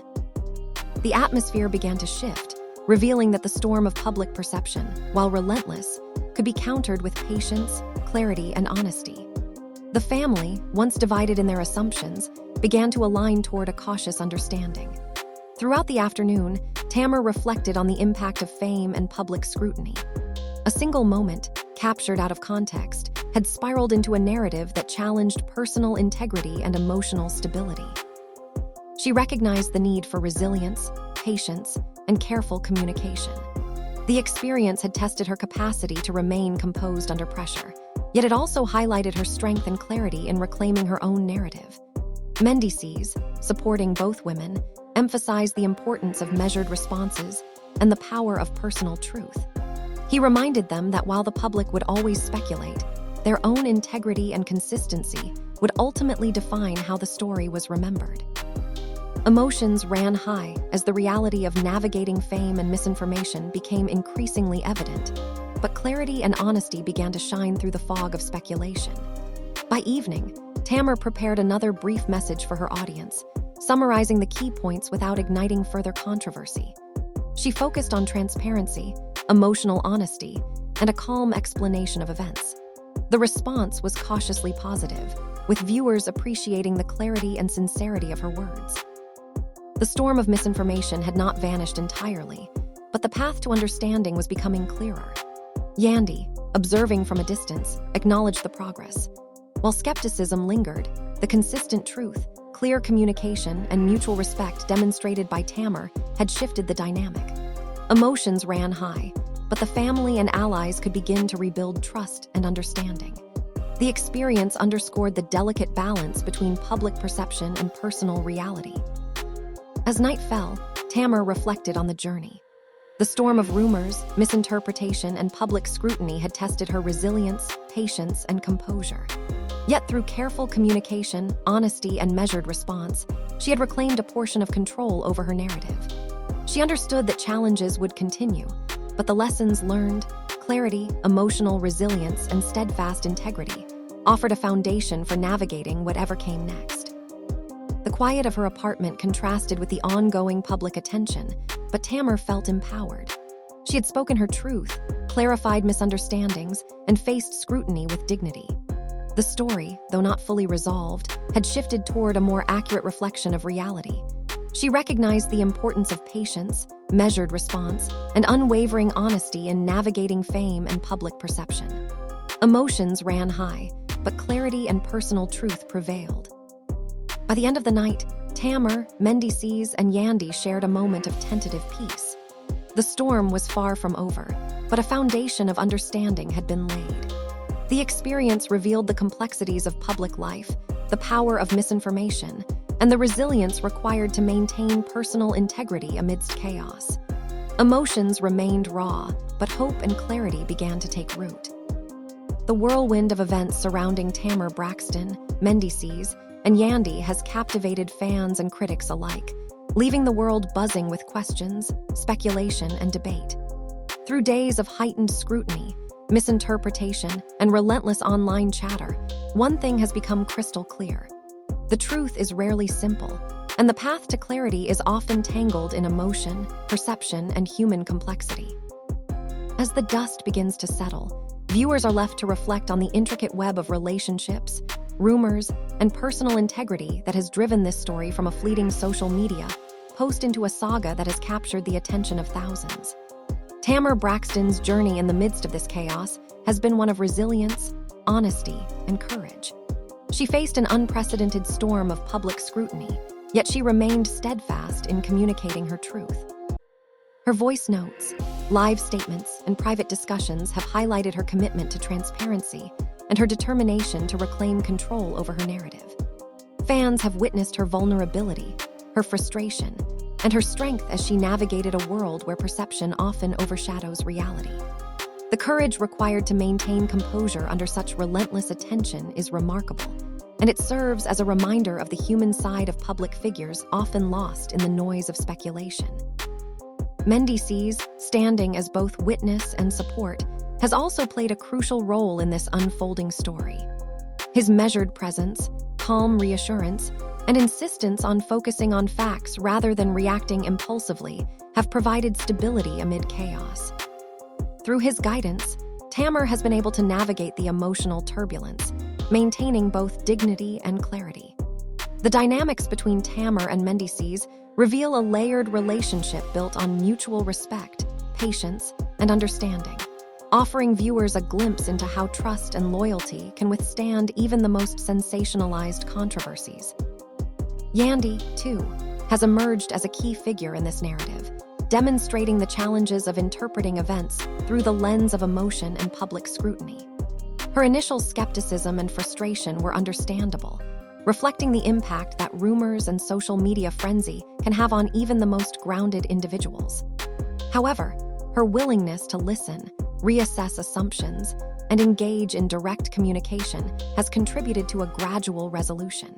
The atmosphere began to shift, revealing that the storm of public perception, while relentless, could be countered with patience, clarity, and honesty. The family, once divided in their assumptions, began to align toward a cautious understanding. Throughout the afternoon, Tamar reflected on the impact of fame and public scrutiny. A single moment, captured out of context, had spiraled into a narrative that challenged personal integrity and emotional stability. She recognized the need for resilience, patience, and careful communication. The experience had tested her capacity to remain composed under pressure, yet it also highlighted her strength and clarity in reclaiming her own narrative. Mendeecees, supporting both women, emphasized the importance of measured responses and the power of personal truth. He reminded them that while the public would always speculate, their own integrity and consistency would ultimately define how the story was remembered. Emotions ran high as the reality of navigating fame and misinformation became increasingly evident, but clarity and honesty began to shine through the fog of speculation. By evening, Tamar prepared another brief message for her audience, summarizing the key points without igniting further controversy. She focused on transparency, emotional honesty, and a calm explanation of events. The response was cautiously positive, with viewers appreciating the clarity and sincerity of her words. The storm of misinformation had not vanished entirely, but the path to understanding was becoming clearer. Yandy, observing from a distance, acknowledged the progress. While skepticism lingered, the consistent truth, clear communication, and mutual respect demonstrated by Tamar had shifted the dynamic. Emotions ran high, but the family and allies could begin to rebuild trust and understanding. The experience underscored the delicate balance between public perception and personal reality. As night fell, Tamar reflected on the journey. The storm of rumors, misinterpretation, and public scrutiny had tested her resilience, patience, and composure. Yet through careful communication, honesty, and measured response, she had reclaimed a portion of control over her narrative. She understood that challenges would continue, but the lessons learned, clarity, emotional resilience, and steadfast integrity, offered a foundation for navigating whatever came next. The quiet of her apartment contrasted with the ongoing public attention, but Tamar felt empowered. She had spoken her truth, clarified misunderstandings, and faced scrutiny with dignity. The story, though not fully resolved, had shifted toward a more accurate reflection of reality. She recognized the importance of patience, measured response, and unwavering honesty in navigating fame and public perception. Emotions ran high, but clarity and personal truth prevailed. By the end of the night, Tamar, Mendeecees, and Yandy shared a moment of tentative peace. The storm was far from over, but a foundation of understanding had been laid. The experience revealed the complexities of public life, the power of misinformation, and the resilience required to maintain personal integrity amidst chaos. Emotions remained raw, but hope and clarity began to take root. The whirlwind of events surrounding Tamar Braxton, Mendeecees, and Yandy has captivated fans and critics alike, leaving the world buzzing with questions, speculation, and debate. Through days of heightened scrutiny, misinterpretation, and relentless online chatter, one thing has become crystal clear. The truth is rarely simple, and the path to clarity is often tangled in emotion, perception, and human complexity. As the dust begins to settle, viewers are left to reflect on the intricate web of relationships, rumors, and personal integrity that has driven this story from a fleeting social media post into a saga that has captured the attention of thousands. Tamar Braxton's journey in the midst of this chaos has been one of resilience, honesty, and courage. She faced an unprecedented storm of public scrutiny, yet she remained steadfast in communicating her truth. Her voice notes, live statements, and private discussions have highlighted her commitment to transparency and her determination to reclaim control over her narrative. Fans have witnessed her vulnerability, her frustration, and her strength as she navigated a world where perception often overshadows reality. The courage required to maintain composure under such relentless attention is remarkable, and it serves as a reminder of the human side of public figures often lost in the noise of speculation. Mendeecees, standing as both witness and support, has also played a crucial role in this unfolding story. His measured presence, calm reassurance, and insistence on focusing on facts rather than reacting impulsively have provided stability amid chaos. Through his guidance, Tamar has been able to navigate the emotional turbulence, maintaining both dignity and clarity. The dynamics between Tamar and Mendeecees reveal a layered relationship built on mutual respect, patience, and understanding, offering viewers a glimpse into how trust and loyalty can withstand even the most sensationalized controversies. Yandy, too, has emerged as a key figure in this narrative, demonstrating the challenges of interpreting events through the lens of emotion and public scrutiny. Her initial skepticism and frustration were understandable, reflecting the impact that rumors and social media frenzy can have on even the most grounded individuals. However, her willingness to listen, reassess assumptions, and engage in direct communication has contributed to a gradual resolution.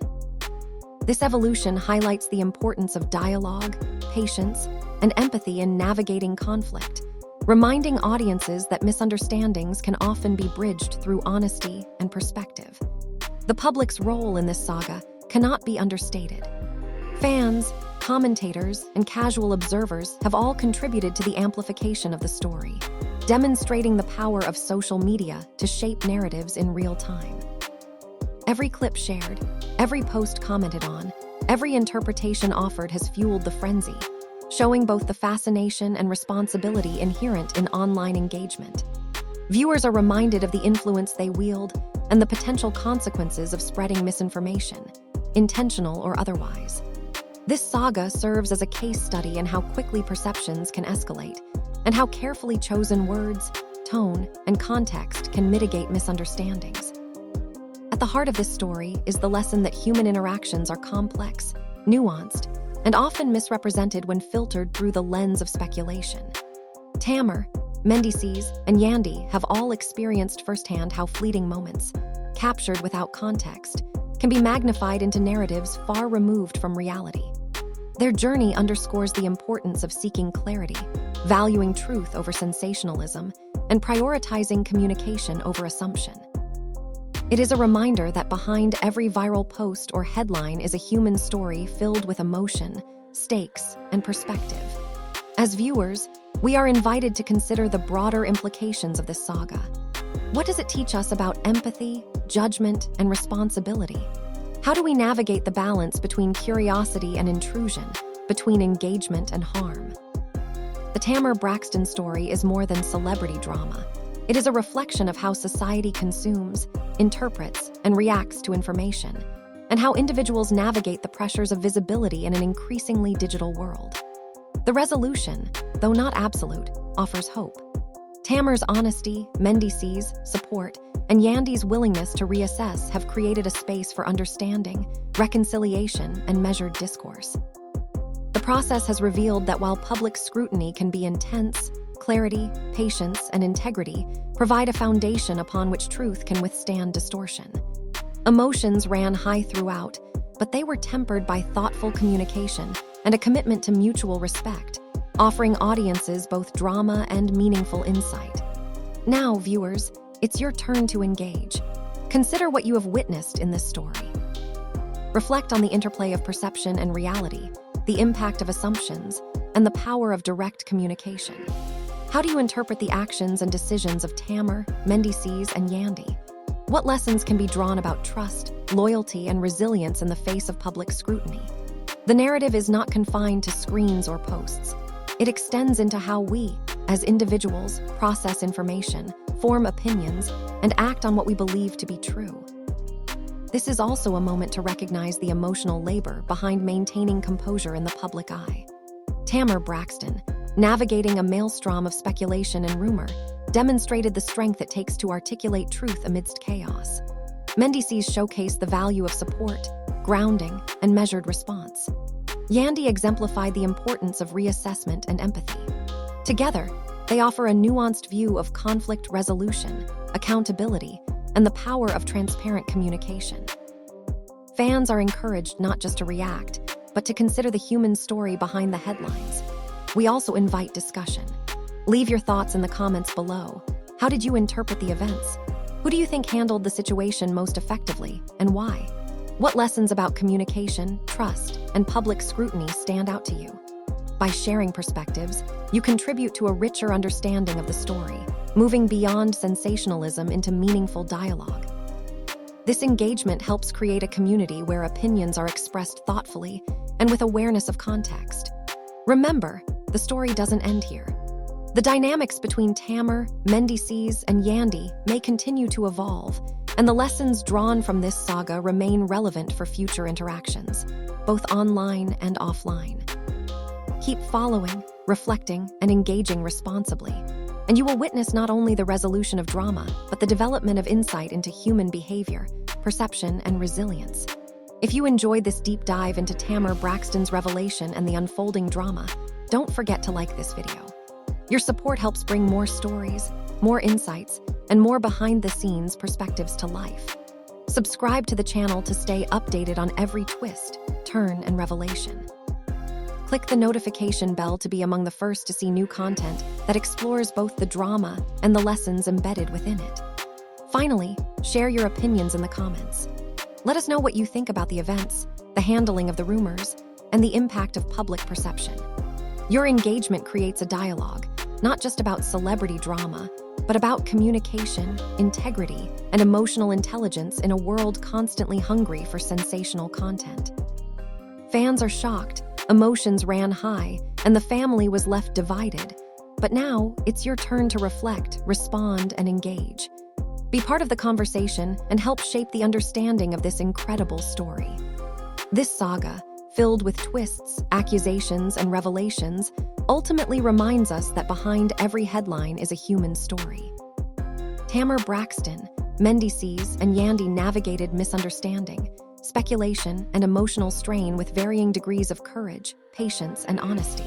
This evolution highlights the importance of dialogue, patience, and empathy in navigating conflict, reminding audiences that misunderstandings can often be bridged through honesty and perspective. The public's role in this saga cannot be understated. Fans, commentators, and casual observers have all contributed to the amplification of the story, demonstrating the power of social media to shape narratives in real time. Every clip shared, every post commented on, every interpretation offered has fueled the frenzy, showing both the fascination and responsibility inherent in online engagement. Viewers are reminded of the influence they wield and the potential consequences of spreading misinformation, intentional or otherwise. This saga serves as a case study in how quickly perceptions can escalate, and how carefully chosen words, tone, and context can mitigate misunderstandings. At the heart of this story is the lesson that human interactions are complex, nuanced, and often misrepresented when filtered through the lens of speculation. Tamar, Mendeecees, and Yandy have all experienced firsthand how fleeting moments, captured without context, can be magnified into narratives far removed from reality. Their journey underscores the importance of seeking clarity, valuing truth over sensationalism, and prioritizing communication over assumption. It is a reminder that behind every viral post or headline is a human story filled with emotion, stakes, and perspective. As viewers, we are invited to consider the broader implications of this saga. What does it teach us about empathy, judgment, and responsibility? How do we navigate the balance between curiosity and intrusion, between engagement and harm? The Tamar Braxton story is more than celebrity drama. It is a reflection of how society consumes, interprets, and reacts to information, and how individuals navigate the pressures of visibility in an increasingly digital world. The resolution, though not absolute, offers hope. Tamar's honesty, Mendeecees' support, and Yandy's willingness to reassess have created a space for understanding, reconciliation, and measured discourse. The process has revealed that while public scrutiny can be intense, clarity, patience, and integrity provide a foundation upon which truth can withstand distortion. Emotions ran high throughout, but they were tempered by thoughtful communication and a commitment to mutual respect, offering audiences both drama and meaningful insight. Now, viewers, it's your turn to engage. Consider what you have witnessed in this story. Reflect on the interplay of perception and reality, the impact of assumptions, and the power of direct communication. How do you interpret the actions and decisions of Tamar, Mendeecees, and Yandy? What lessons can be drawn about trust, loyalty, and resilience in the face of public scrutiny? The narrative is not confined to screens or posts. It extends into how we, as individuals, process information, form opinions, and act on what we believe to be true. This is also a moment to recognize the emotional labor behind maintaining composure in the public eye. Tamar Braxton, navigating a maelstrom of speculation and rumor, demonstrated the strength it takes to articulate truth amidst chaos. Mendeecees showcased the value of support, grounding, and measured response. Yandy exemplified the importance of reassessment and empathy. Together, they offer a nuanced view of conflict resolution, accountability, and the power of transparent communication. Fans are encouraged not just to react, but to consider the human story behind the headlines. We also invite discussion. Leave your thoughts in the comments below. How did you interpret the events? Who do you think handled the situation most effectively, and why? What lessons about communication, trust, and public scrutiny stand out to you? By sharing perspectives, you contribute to a richer understanding of the story, moving beyond sensationalism into meaningful dialogue. This engagement helps create a community where opinions are expressed thoughtfully and with awareness of context. Remember, the story doesn't end here. The dynamics between Tamar, Mendeecees, and Yandy may continue to evolve, and the lessons drawn from this saga remain relevant for future interactions, both online and offline. Keep following, reflecting, and engaging responsibly, and you will witness not only the resolution of drama, but the development of insight into human behavior, perception, and resilience. If you enjoyed this deep dive into Tamar Braxton's revelation and the unfolding drama, don't forget to like this video. Your support helps bring more stories, more insights, and more behind-the-scenes perspectives to life. Subscribe to the channel to stay updated on every twist, turn, and revelation. Click the notification bell to be among the first to see new content that explores both the drama and the lessons embedded within it. Finally, share your opinions in the comments. Let us know what you think about the events, the handling of the rumors, and the impact of public perception. Your engagement creates a dialogue, not just about celebrity drama, but about communication, integrity, and emotional intelligence in a world constantly hungry for sensational content. Fans are shocked, emotions ran high, and the family was left divided. But now, it's your turn to reflect, respond, and engage. Be part of the conversation and help shape the understanding of this incredible story. This saga, filled with twists, accusations, and revelations, ultimately reminds us that behind every headline is a human story. Tamar Braxton, Mendeecees, and Yandy navigated misunderstanding, speculation, and emotional strain with varying degrees of courage, patience, and honesty.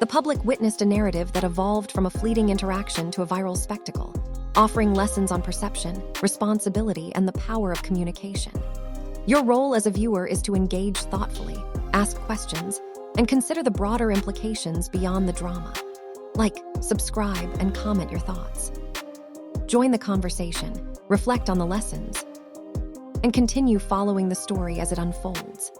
The public witnessed a narrative that evolved from a fleeting interaction to a viral spectacle, offering lessons on perception, responsibility, and the power of communication. Your role as a viewer is to engage thoughtfully, ask questions, and consider the broader implications beyond the drama. Like, subscribe, and comment your thoughts. Join the conversation, reflect on the lessons, and continue following the story as it unfolds.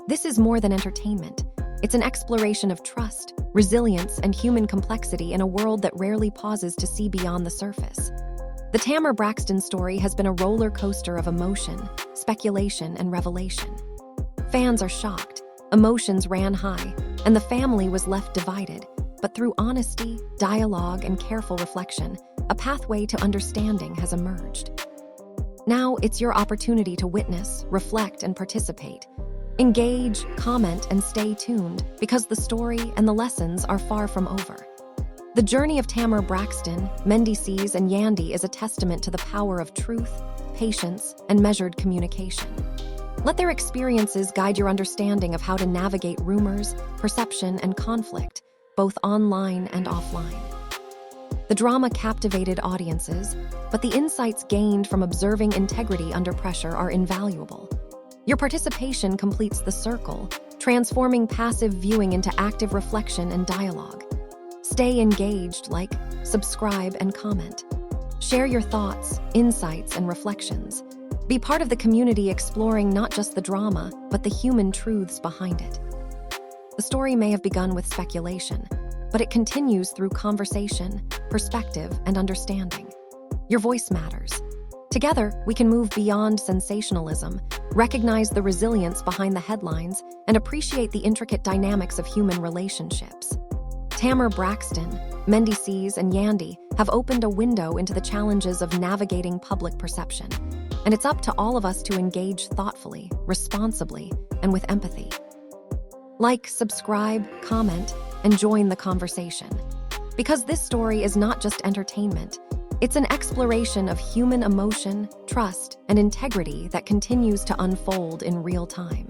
This is more than entertainment. It's an exploration of trust, resilience, and human complexity in a world that rarely pauses to see beyond the surface. The Tamar Braxton story has been a roller coaster of emotion, speculation, and revelation. Fans are shocked, emotions ran high, and the family was left divided. But through honesty, dialogue, and careful reflection, a pathway to understanding has emerged. Now it's your opportunity to witness, reflect, and participate. Engage, comment, and stay tuned, because the story and the lessons are far from over. The journey of Tamar Braxton, Mendeecees, and Yandy is a testament to the power of truth, patience, and measured communication. Let their experiences guide your understanding of how to navigate rumors, perception, and conflict, both online and offline. The drama captivated audiences, but the insights gained from observing integrity under pressure are invaluable. Your participation completes the circle, transforming passive viewing into active reflection and dialogue. Stay engaged, like, subscribe, and comment. Share your thoughts, insights, and reflections. Be part of the community exploring not just the drama, but the human truths behind it. The story may have begun with speculation, but it continues through conversation, perspective, and understanding. Your voice matters. Together, we can move beyond sensationalism, recognize the resilience behind the headlines, and appreciate the intricate dynamics of human relationships. Tamar Braxton, Mendeecees, and Yandy have opened a window into the challenges of navigating public perception, and it's up to all of us to engage thoughtfully, responsibly, and with empathy. Like, subscribe, comment, and join the conversation. Because this story is not just entertainment, it's an exploration of human emotion, trust, and integrity that continues to unfold in real time.